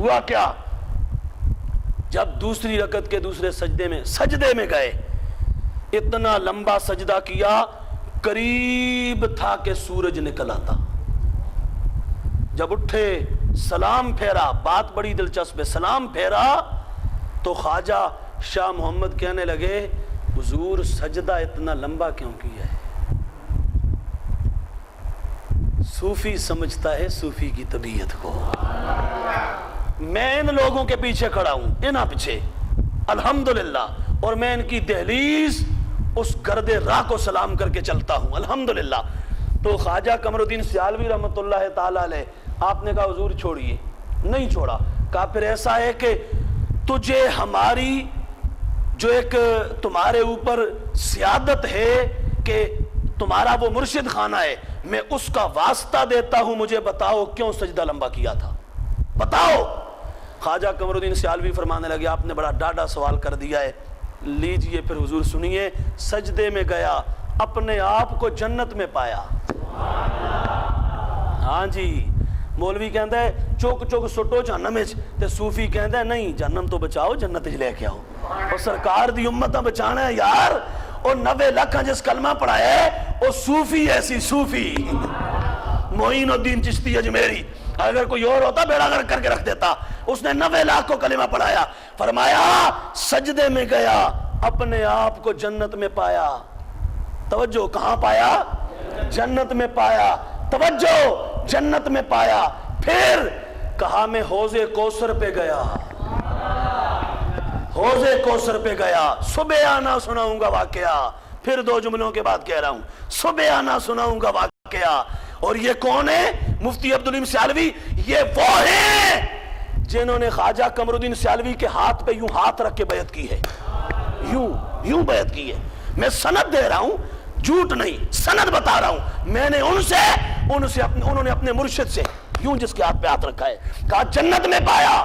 ہوا کیا؟ جب دوسری رکعت کے دوسرے سجدے میں گئے، اتنا لمبا سجدہ کیا، قریب تھا کہ سورج نکل آتا۔ جب اٹھے سلام پھیرا، بات بڑی دلچسپ ہے، سلام پھیرا تو خواجہ شاہ محمد کہنے لگے حضور سجدہ اتنا لمبا کیوں کیا ہے؟ صوفی سمجھتا ہے صوفی کی طبیعت کو۔ میں ان لوگوں کے پیچھے کھڑا ہوں، انہاں پیچھے الحمدللہ، اور میں ان کی دہلیز اس گرد راہ کو سلام کر کے چلتا ہوں الحمدللہ۔ تو خواجہ قمر الدین سیالوی رحمۃ اللہ تعالیٰ علیہ، آپ نے کہا حضور چھوڑیے، نہیں چھوڑا، کہا پھر ایسا ہے کہ تجھے ہماری جو ایک تمہارے اوپر سیادت ہے کہ تمہارا وہ مرشد خانہ ہے، میں اس کا واسطہ دیتا ہوں، مجھے بتاؤ کیوں سجدہ لمبا کیا تھا، بتاؤ۔ خواجہ قمر الدین سیالوی فرمانے لگے آپ نے بڑا ڈاڈا سوال کر دیا ہے، لیجئے پھر حضور سنیے۔ سجدے میں گیا، اپنے آپ کو جنت میں پایا۔ ہاں جی، مولوی کہندا ہے چوک چوک سٹو جہنم وچ، تے صوفی کہندا ہے نہیں جہنم تو بچاؤ، جنت وچ لے کے آؤ۔ اور سرکار دی امت بچانا ہے یار، اور 90 لاکھ جس کلمہ پڑھایا ہے وہ صوفی ایسی صوفی معین الدین چشتی اجمیری، اگر کوئی اور ہوتا بیڑا غرق کر کے رکھ دیتا۔ اس نے 90 لاکھ کو کلمہ پڑھایا، فرمایا سجدے میں گیا، اپنے آپ کو جنت میں پایا۔ توجہ، کہاں پایا؟ جنت میں پایا۔ توجہ، جنت میں پایا۔ پھر کہا میں حوض کوثر پہ گیا، حوض کوثر پہ گیا، صبح آنا سناؤں گا واقعہ۔ پھر 2 جملوں کے بعد کہہ رہا ہوں، صبح آنا سناؤں گا واقعہ۔ اور یہ کون ہے؟ مفتی عبدالعلیم سیالوی، یہ وہ ہیں جنہوں نے خواجہ قمر الدین سیالوی کے ہاتھ پہ یوں ہاتھ رکھ کے بیعت کی ہے، یوں بیعت کی ہے۔ میں سند دے رہا ہوں، جھوٹ نہیں، سند بتا رہا ہوں۔ میں نے انہوں نے اپنے مرشد سے یوں جس کے ہاتھ پہ ہاتھ رکھا ہے، کہا جنت میں پایا،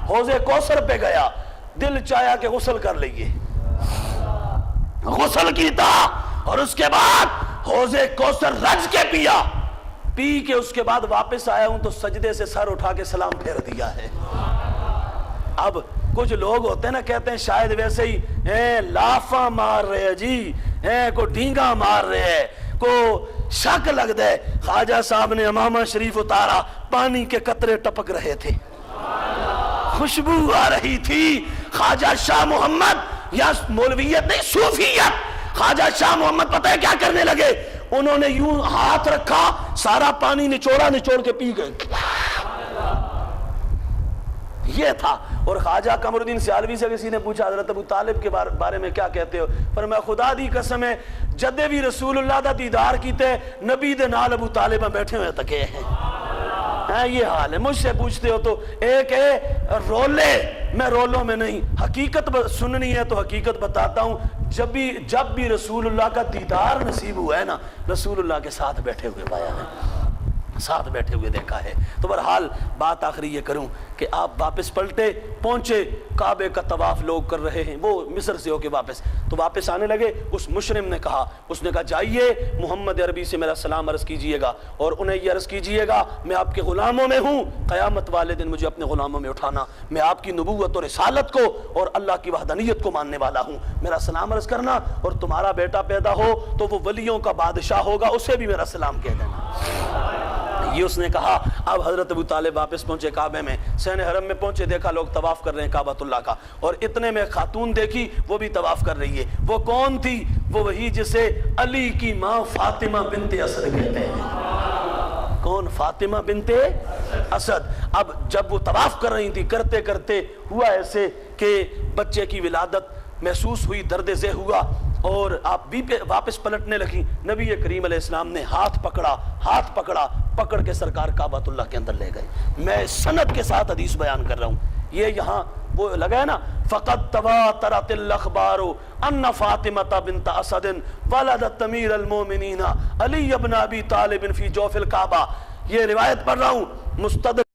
حوض کوثر پہ گیا، دل چاہیا کہ غسل کر لئیے، غسل کیتا، اور اس کے بعد حوض کوثر رج کے پیا، پی کے اس کے بعد واپس آیا ہوں تو سجدے سے سر اٹھا کے سلام پھیر دیا ہے۔ اب کچھ لوگ ہوتے ہیں نا، کہتے ہیں شاید ویسے ہی لافا مار رہے جی، کو ڈینگا مار رہے، کو شک لگ دے۔ خواجہ صاحب نے امامہ شریف اتارا، پانی کے قطرے ٹپک رہے تھے، خوشبو آ رہی تھی۔ خواجہ شاہ محمد، یا مولویت نہیں صوفیت، خواجہ شاہ محمد پتہ ہے کیا کرنے لگے؟ انہوں نے یوں ہاتھ رکھا، سارا پانی نچوڑ کے پی گئے۔ یہ تھا۔ اور خواجہ قمر الدین سیالوی سے کسی نے پوچھا حضرت ابو طالب کے بارے میں کیا کہتے ہو؟ فرمایا خدا دی قسم ہے جدے بھی رسول اللہ دا دیدار کیتے نبی دے نال ابو طالب بیٹھے ہوئے تکے ہیں۔ یہ حال ہے۔ مجھ سے پوچھتے ہو تو ایک ہے رولے، میں رولوں میں نہیں، حقیقت سننی ہے تو حقیقت بتاتا ہوں۔ جب بھی رسول اللہ کا دیدار نصیب ہوا ہے نا، رسول اللہ کے ساتھ بیٹھے ہوئے پایا ہے، ساتھ بیٹھے ہوئے دیکھا ہے۔ تو بہرحال بات آخری یہ کروں کہ آپ واپس پلٹے، پہنچے، کعبے کا طواف لوگ کر رہے ہیں، وہ مصر سے ہو کے واپس آنے لگے۔ اس مشرم نے کہا جائیے محمد عربی سے میرا سلام عرض کیجئے گا، اور انہیں یہ عرض کیجئے گا میں آپ کے غلاموں میں ہوں، قیامت والے دن مجھے اپنے غلاموں میں اٹھانا، میں آپ کی نبوت اور رسالت کو اور اللہ کی وحدانیت کو ماننے والا ہوں، میرا سلام عرض کرنا، اور تمہارا بیٹا پیدا ہو تو وہ ولیوں کا بادشاہ ہوگا، اسے بھی میرا سلام کہہ دینا۔ یہ اس نے کہا۔ اب حضرت ابو طالب واپس پہنچے کعبے میں، سین حرم میں پہنچے، دیکھا لوگ طواف کر رہے ہیں کعبۃ اللہ کا، اور اتنے میں خاتون دیکھی وہ بھی طواف کر رہی ہے۔ وہ کون تھی؟ وہ وہی جسے علی کی ماں فاطمہ بنت اسد کہتے ہیں۔ کون؟ فاطمہ بنت اسد۔ اب جب وہ طواف کر رہی تھی، کرتے کرتے ہوا ایسے کہ بچے کی ولادت محسوس ہوئی، درد ذہ ہوا، اور آپ بھی واپس پلٹنے لگی۔ نبی کریم علیہ السلام نے ہاتھ پکڑ کے سرکار کعبۃ اللہ کے اندر لے گئے۔ میں سند کے ساتھ حدیث بیان کر رہا ہوں۔ یہ یہاں وہ لگا ہے نا، فقد تواترت الاخبار ان فاطمہ بنت اسد ولدت امیر المومنین علی بن ابی طالب فی جوف الکعبہ۔ یہ روایت پڑھ رہا ہوں، مستدرک